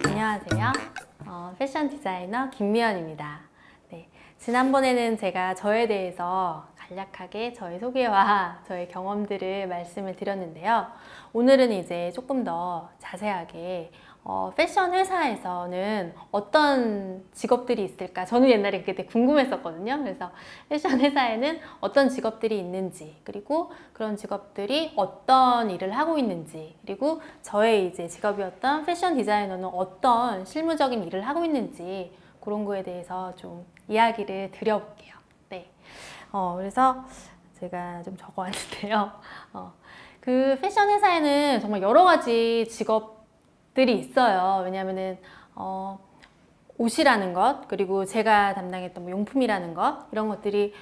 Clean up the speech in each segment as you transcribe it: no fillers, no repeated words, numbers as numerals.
안녕하세요. 패션 디자이너 김미연입니다. 네, 지난번에는 제가 저에 대해서 간략하게 저의 소개와 저의 경험들을 말씀을 드렸는데요. 오늘은 이제 조금 더 자세하게 패션 회사에서는 어떤 직업들이 있을까? 저는 옛날에 그게 되게 궁금했었거든요. 그래서 패션 회사에는 어떤 직업들이 있는지, 그리고 그런 직업들이 어떤 일을 하고 있는지, 그리고 저의 이제 직업이었던 패션 디자이너는 어떤 실무적인 일을 하고 있는지 그런 거에 대해서 좀 이야기를 드려볼게요. 네. 그래서 제가 좀 적어왔는데요. 그 패션 회사에는 정말 여러 가지 직업들이 있어요. 왜냐하면은 옷이라는 것, 그리고 제가 담당했던 뭐 용품이라는 것, 이런 것들이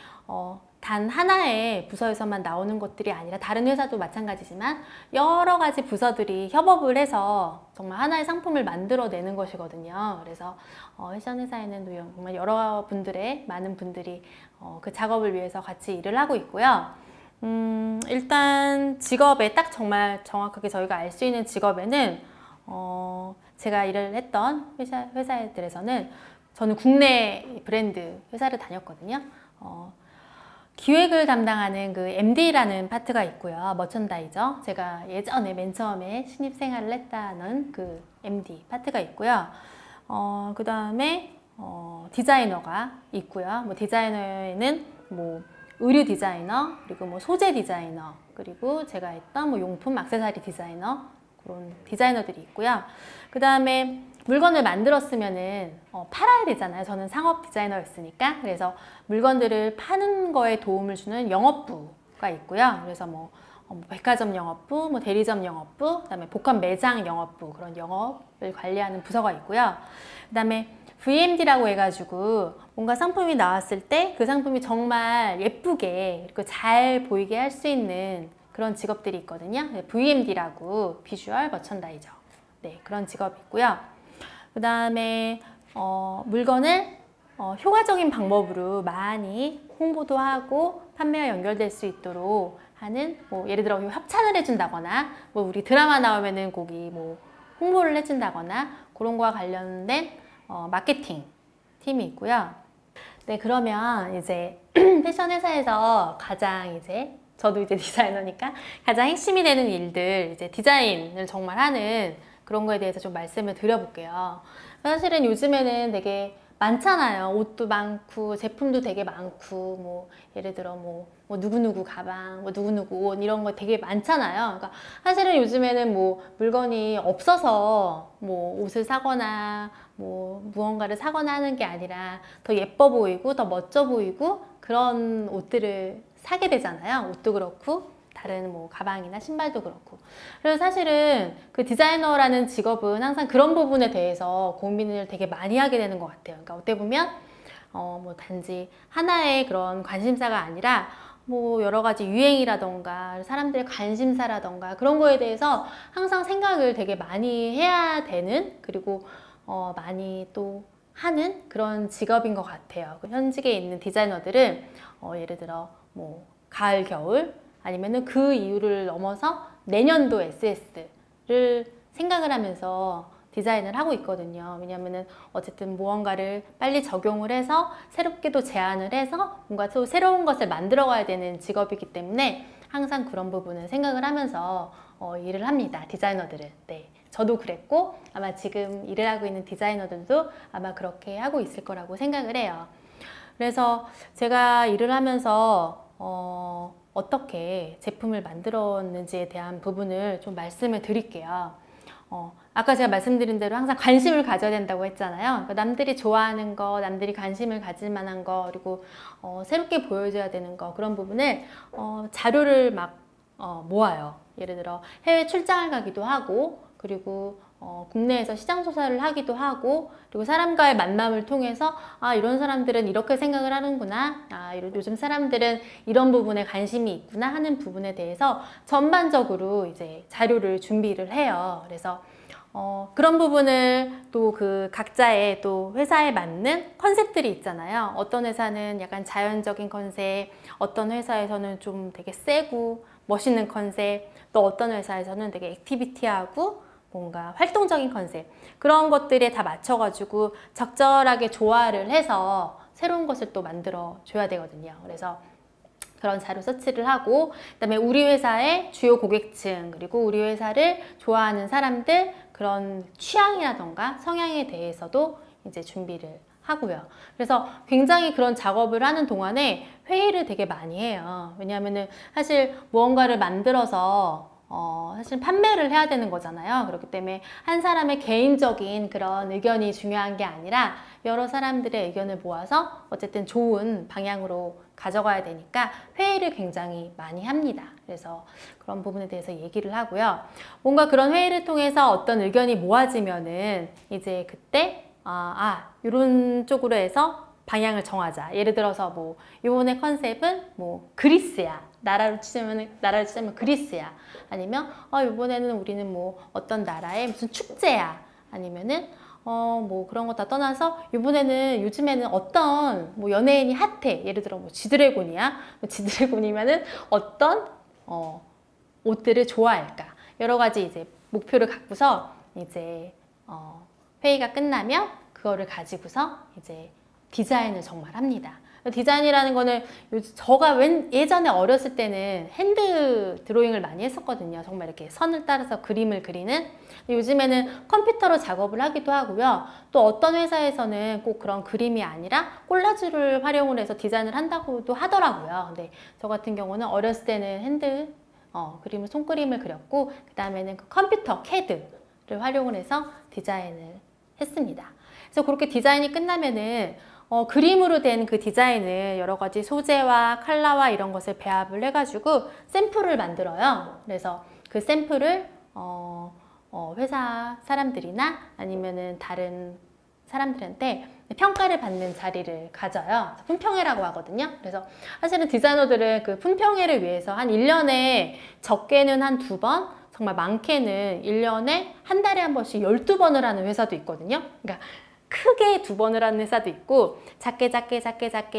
단 하나의 부서에서만 나오는 것들이 아니라 다른 회사도 마찬가지지만 여러 가지 부서들이 협업을 해서 정말 하나의 상품을 만들어내는 것이거든요. 그래서 패션 회사에는 정말 여러 분들의 많은 분들이 그 작업을 위해서 같이 일을 하고 있고요. 일단 직업에 딱 정말 정확하게 저희가 알 수 있는 직업에는 제가 일을 했던 회사들에서는 저는 국내 브랜드 회사를 다녔거든요. 기획을 담당하는 그 MD라는 파트가 있고요. 머천다이저. 제가 예전에 맨 처음에 신입생활을 했다는 그 MD 파트가 있고요. 그 다음에 디자이너가 있고요. 뭐 디자이너에는 뭐 의류 디자이너, 그리고 뭐 소재 디자이너, 그리고 제가 했던 뭐 용품, 액세서리 디자이너, 그런 디자이너들이 있고요. 그 다음에 물건을 만들었으면은 팔아야 되잖아요. 저는 상업 디자이너였으니까. 그래서 물건들을 파는 거에 도움을 주는 영업부가 있고요. 그래서 뭐 백화점 영업부, 뭐 대리점 영업부, 그다음에 복합 매장 영업부, 그런 영업을 관리하는 부서가 있고요. 그다음에 VMD라고 해가지고 뭔가 상품이 나왔을 때 그 상품이 정말 예쁘게 그리고 잘 보이게 할 수 있는 그런 직업들이 있거든요. VMD라고 비주얼 머천다이저. 네, 그런 직업이 있고요. 그 다음에 물건을 효과적인 방법으로 많이 홍보도 하고 판매와 연결될 수 있도록 하는, 뭐 예를 들어 협찬을 해준다거나, 뭐 우리 드라마 나오면은 거기 뭐 홍보를 해준다거나 그런 거와 관련된 마케팅 팀이 있고요. 네, 그러면 이제 패션 회사에서 가장 이제 저도 이제 디자이너니까 가장 핵심이 되는 일들, 이제 디자인을 정말 하는 그런 거에 대해서 좀 말씀을 드려볼게요. 사실은 요즘에는 되게 많잖아요. 옷도 많고 제품도 되게 많고, 뭐 예를 들어 뭐 누구누구 가방, 뭐 누구누구 옷, 이런 거 되게 많잖아요. 그러니까 사실은 요즘에는 뭐 물건이 없어서 뭐 옷을 사거나 뭐 무언가를 사거나 하는 게 아니라 더 예뻐 보이고 더 멋져 보이고 그런 옷들을 사게 되잖아요. 옷도 그렇고 다른 뭐 가방이나 신발도 그렇고. 그래서 사실은 그 디자이너라는 직업은 항상 그런 부분에 대해서 고민을 되게 많이 하게 되는 것 같아요. 그러니까 어떻게 보면 뭐 단지 하나의 그런 관심사가 아니라 뭐 여러 가지 유행이라던가 사람들의 관심사라던가 그런 거에 대해서 항상 생각을 되게 많이 해야 되는, 그리고 많이 또 하는 그런 직업인 것 같아요. 현직에 있는 디자이너들은 예를 들어 뭐 가을, 겨울, 아니면은 그 이유를 넘어서 내년도 SS를 생각을 하면서 디자인을 하고 있거든요. 왜냐면은 어쨌든 무언가를 빨리 적용을 해서 새롭게도 제안을 해서 뭔가 또 새로운 것을 만들어 가야 되는 직업이기 때문에 항상 그런 부분을 생각을 하면서 일을 합니다. 디자이너들은. 네. 저도 그랬고 아마 지금 일을 하고 있는 디자이너들도 아마 그렇게 하고 있을 거라고 생각을 해요. 그래서 제가 일을 하면서 어떻게 제품을 만들었는지에 대한 부분을 좀 말씀을 드릴게요. 아까 제가 말씀드린 대로 항상 관심을 가져야 된다고 했잖아요. 그러니까 남들이 좋아하는 거, 남들이 관심을 가질 만한 거, 그리고 새롭게 보여줘야 되는 거, 그런 부분을 자료를 막 모아요. 예를 들어 해외 출장을 가기도 하고, 그리고 국내에서 시장 조사를 하기도 하고, 그리고 사람과의 만남을 통해서 이런 사람들은 이렇게 생각을 하는구나, 요즘 사람들은 이런 부분에 관심이 있구나 하는 부분에 대해서 전반적으로 이제 자료를 준비를 해요. 그래서 그런 부분을 또 그 각자의 또 회사에 맞는 컨셉들이 있잖아요. 어떤 회사는 약간 자연적인 컨셉, 어떤 회사에서는 좀 되게 세고 멋있는 컨셉, 또 어떤 회사에서는 되게 액티비티하고 뭔가 활동적인 컨셉, 그런 것들에 다 맞춰가지고 적절하게 조화를 해서 새로운 것을 또 만들어 줘야 되거든요. 그래서 그런 자료 서치를 하고, 그다음에 우리 회사의 주요 고객층, 그리고 우리 회사를 좋아하는 사람들, 그런 취향이라던가 성향에 대해서도 이제 준비를 하고요. 그래서 굉장히 그런 작업을 하는 동안에 회의를 되게 많이 해요. 왜냐하면은 사실 무언가를 만들어서 사실 판매를 해야 되는 거잖아요. 그렇기 때문에 한 사람의 개인적인 그런 의견이 중요한 게 아니라 여러 사람들의 의견을 모아서 어쨌든 좋은 방향으로 가져가야 되니까 회의를 굉장히 많이 합니다. 그래서 그런 부분에 대해서 얘기를 하고요. 뭔가 그런 회의를 통해서 어떤 의견이 모아지면은 이제 그때 이런 쪽으로 해서 방향을 정하자. 예를 들어서 뭐 이번에 컨셉은 뭐 그리스야. 나라로 치자면 그리스야. 아니면 이번에는 우리는 뭐 어떤 나라의 무슨 축제야. 아니면은 뭐 그런 거 다 떠나서 요즘에는 어떤 뭐 연예인이 핫해. 예를 들어 뭐 지드래곤이야. 지드래곤이면은 어떤 옷들을 좋아할까. 여러 가지 이제 목표를 갖고서 이제 회의가 끝나면 그거를 가지고서 이제 디자인을 정말 합니다. 디자인이라는 거는 제가 예전에 어렸을 때는 핸드 드로잉을 많이 했었거든요. 정말 이렇게 선을 따라서 그림을 그리는. 요즘에는 컴퓨터로 작업을 하기도 하고요. 또 어떤 회사에서는 꼭 그런 그림이 아니라 콜라주를 활용을 해서 디자인을 한다고도 하더라고요. 근데 저 같은 경우는 어렸을 때는 핸드 손그림을 그렸고, 그 다음에는 그 컴퓨터 CAD를 활용을 해서 디자인을 했습니다. 그래서 그렇게 디자인이 끝나면은 그림으로 된 그 디자인을 여러 가지 소재와 컬러와 이런 것을 배합을 해가지고 샘플을 만들어요. 그래서 그 샘플을 회사 사람들이나 아니면은 다른 사람들한테 평가를 받는 자리를 가져요. 품평회라고 하거든요. 그래서 사실은 디자이너들은 그 품평회를 위해서 한 1년에 적게는 한 2번, 정말 많게는 1년에 한 달에 한 번씩 12번을 하는 회사도 있거든요. 그러니까 크게 2번을 하는 회사도 있고, 작게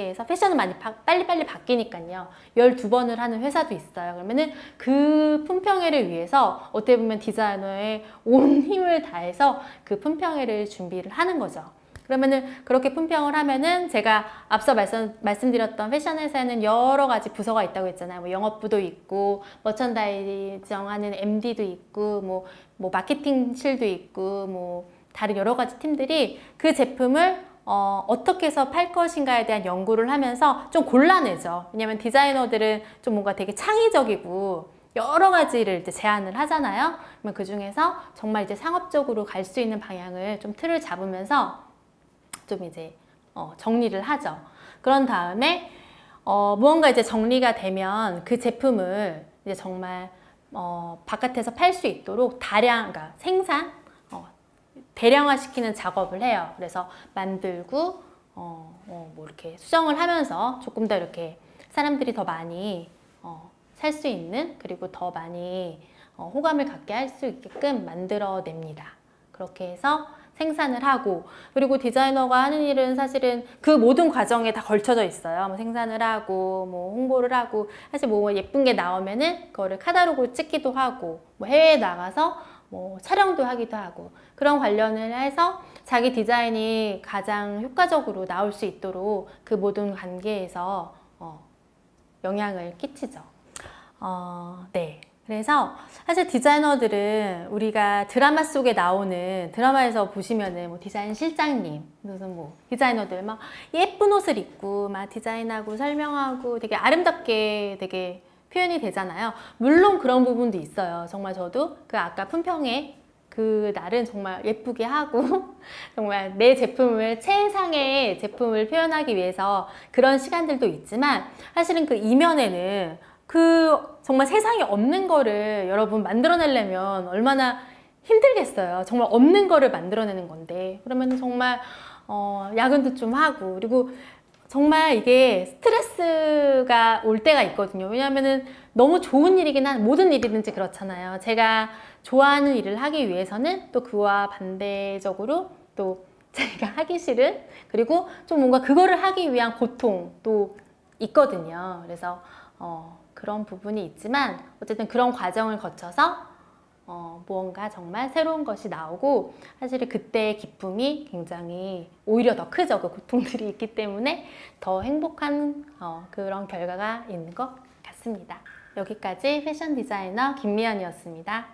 해서 패션은 많이 빨리빨리 바뀌니까요. 12번을 하는 회사도 있어요. 그러면은 그 품평회를 위해서 어떻게 보면 디자이너의 온 힘을 다해서 그 품평회를 준비를 하는 거죠. 그러면은 그렇게 품평을 하면은 제가 앞서 말씀드렸던 패션 회사에는 여러 가지 부서가 있다고 했잖아요. 뭐 영업부도 있고, 머천다이징 하는 MD도 있고, 뭐 마케팅실도 있고, 뭐 다른 여러 가지 팀들이 그 제품을 어떻게 해서 팔 것인가에 대한 연구를 하면서 좀 골라내죠. 왜냐면 디자이너들은 좀 뭔가 되게 창의적이고 여러 가지를 이제 제안을 하잖아요. 그러면 그 중에서 정말 이제 상업적으로 갈 수 있는 방향을 좀 틀을 잡으면서 좀 이제 정리를 하죠. 그런 다음에 무언가 이제 정리가 되면 그 제품을 이제 정말 바깥에서 팔 수 있도록 그러니까 대량화시키는 작업을 해요. 그래서 만들고 뭐 이렇게 수정을 하면서 조금 더 이렇게 사람들이 더 많이 살 수 있는, 그리고 더 많이 호감을 갖게 할 수 있게끔 만들어냅니다. 그렇게 해서 생산을 하고, 그리고 디자이너가 하는 일은 사실은 그 모든 과정에 다 걸쳐져 있어요. 뭐 생산을 하고, 뭐 홍보를 하고, 사실 뭐 예쁜 게 나오면은 그거를 카탈로그를 찍기도 하고, 뭐 해외에 나가서 뭐 촬영도 하기도 하고, 그런 관련을 해서 자기 디자인이 가장 효과적으로 나올 수 있도록 그 모든 관계에서 영향을 끼치죠. 네. 그래서 사실 디자이너들은 우리가 드라마 속에 나오는, 드라마에서 보시면은 뭐 디자인 실장님, 무슨 뭐 디자이너들 막 예쁜 옷을 입고 막 디자인하고 설명하고 되게 아름답게 되게 표현이 되잖아요. 물론 그런 부분도 있어요. 정말 저도 그 아까 품평회 그 날은 정말 예쁘게 하고 정말 내 제품을 최상의 제품을 표현하기 위해서 그런 시간들도 있지만, 사실은 그 이면에는 그 정말 세상에 없는 거를 여러분 만들어내려면 얼마나 힘들겠어요. 정말 없는 거를 만들어내는 건데, 그러면 정말 야근도 좀 하고, 그리고 정말 이게 스트레스가 올 때가 있거든요. 왜냐하면은 너무 좋은 일이긴 한 모든 일이든지 그렇잖아요. 제가 좋아하는 일을 하기 위해서는 또 그와 반대적으로 또 제가 하기 싫은 그리고 좀 뭔가 그거를 하기 위한 고통도 있거든요. 그래서 그런 부분이 있지만 어쨌든 그런 과정을 거쳐서 무언가 정말 새로운 것이 나오고 사실 그때의 기쁨이 굉장히 오히려 더 크죠. 그 고통들이 있기 때문에 더 행복한 그런 결과가 있는 것 같습니다. 여기까지 패션 디자이너 김미연이었습니다.